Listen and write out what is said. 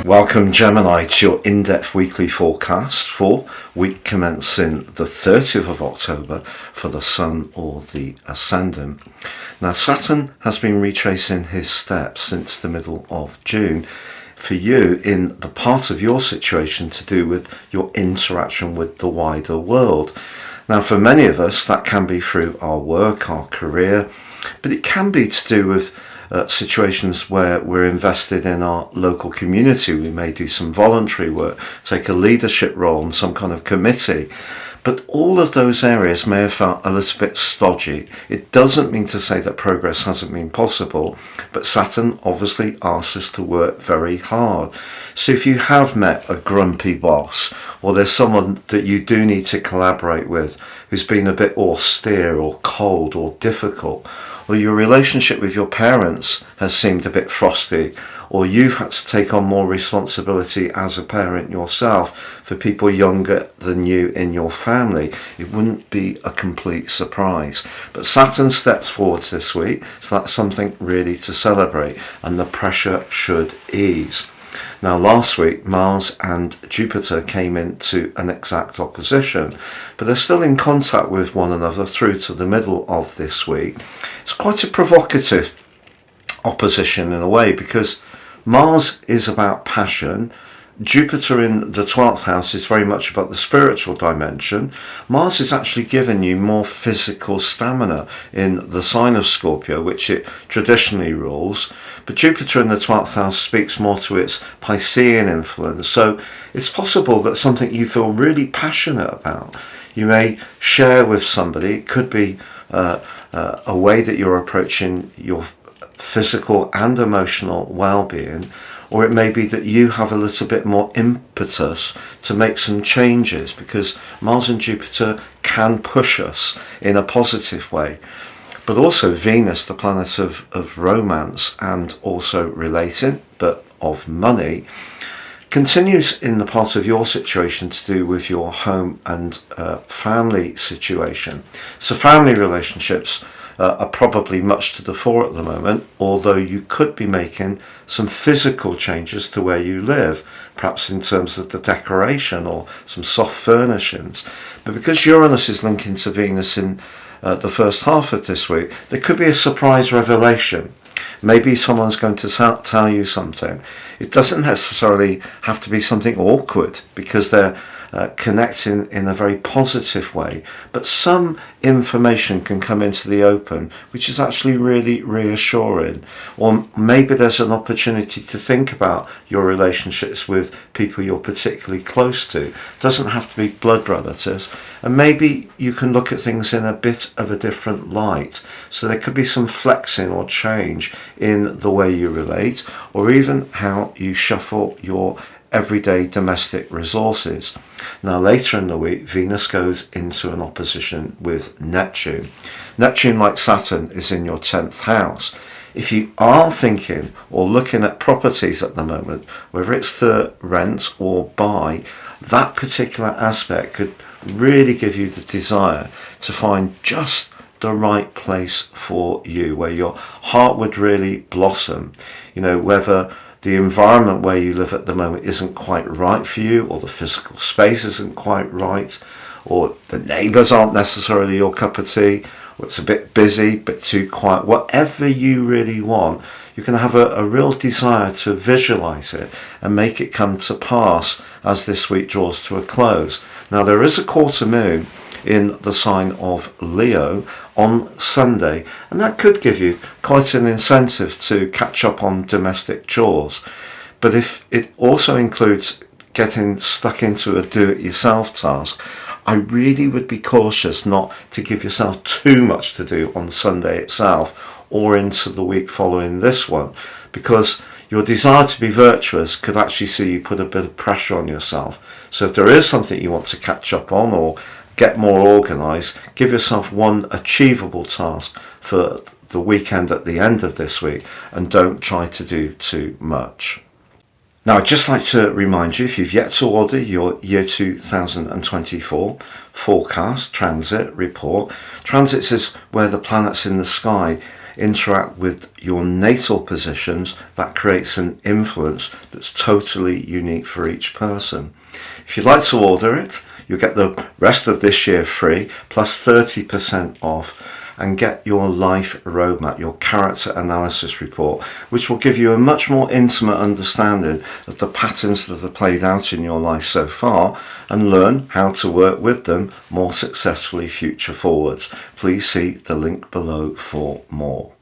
Welcome Gemini to your in-depth weekly forecast for week commencing the 30th of October for the Sun or the Ascendant. Now Saturn has been retracing his steps since the middle of June for you in the part of your situation to do with your interaction with the wider world. Now for many of us that can be through our work, our career, but it can be to do with situations where we're invested in our local community. We may do some voluntary work, take a leadership role in some kind of committee, but all of those areas may have felt a little bit stodgy. It doesn't mean to say that progress hasn't been possible, but Saturn obviously asks us to work very hard. So if you have met a grumpy boss, or there's someone that you do need to collaborate with who's been a bit austere or cold or difficult, or your relationship with your parents has seemed a bit frosty, or you've had to take on more responsibility as a parent yourself for people younger than you in your family, it wouldn't be a complete surprise. But Saturn steps forwards this week, so that's something really to celebrate, and the pressure should ease. Now last week Mars and Jupiter came into an exact opposition, but they're still in contact with one another through to the middle of this week. It's quite a provocative opposition in a way, because Mars is about passion. Jupiter in the 12th house is very much about the spiritual dimension. Mars is actually giving you more physical stamina in the sign of Scorpio, which it traditionally rules. But Jupiter in the 12th house speaks more to its Piscean influence. So it's possible that something you feel really passionate about, you may share with somebody. It could be a way that you're approaching your physical and emotional well-being, or it may be that you have a little bit more impetus to make some changes, because Mars and Jupiter can push us in a positive way. But also Venus, the planet of romance and also relating, but of money, continues in the part of your situation to do with your home and family situation. So family relationships are probably much to the fore at the moment, although you could be making some physical changes to where you live, perhaps in terms of the decoration or some soft furnishings. But because Uranus is linking to Venus in the first half of this week, there could be a surprise revelation. Maybe someone's going to tell you something. It doesn't necessarily have to be something awkward, because they're connecting in a very positive way, but some information can come into the open which is actually really reassuring. Or maybe there's an opportunity to think about your relationships with people you're particularly close to. It doesn't have to be blood relatives, and maybe you can look at things in a bit of a different light. So there could be some flexing or change in the way you relate, or even how you shuffle your everyday domestic resources. Now later in the week Venus goes into an opposition with Neptune. Neptune, like Saturn, is in your 10th house. If you are thinking or looking at properties at the moment, whether it's to rent or buy, that particular aspect could really give you the desire to find just the right place for you, where your heart would really blossom. You know, whether the environment where you live at the moment isn't quite right for you, or the physical space isn't quite right, or the neighbours aren't necessarily your cup of tea, or it's a bit busy, a bit too quiet, whatever you really want, you can have a real desire to visualise it and make it come to pass as this week draws to a close. Now there is a quarter moon in the sign of Leo on Sunday, and that could give you quite an incentive to catch up on domestic chores. But if it also includes getting stuck into a do-it-yourself task, I really would be cautious not to give yourself too much to do on Sunday itself or into the week following this one, because your desire to be virtuous could actually see you put a bit of pressure on yourself. So if there is something you want to catch up on or get more organised, give yourself one achievable task for the weekend at the end of this week, and don't try to do too much. Now, I'd just like to remind you, if you've yet to order your year 2024 forecast, transit report, transits is where the planets in the sky interact with your natal positions. That creates an influence that's totally unique for each person. If you'd like to order it, you'll get the rest of this year free, plus 30% off, and get your life roadmap, your character analysis report, which will give you a much more intimate understanding of the patterns that have played out in your life so far and learn how to work with them more successfully future forwards. Please see the link below for more.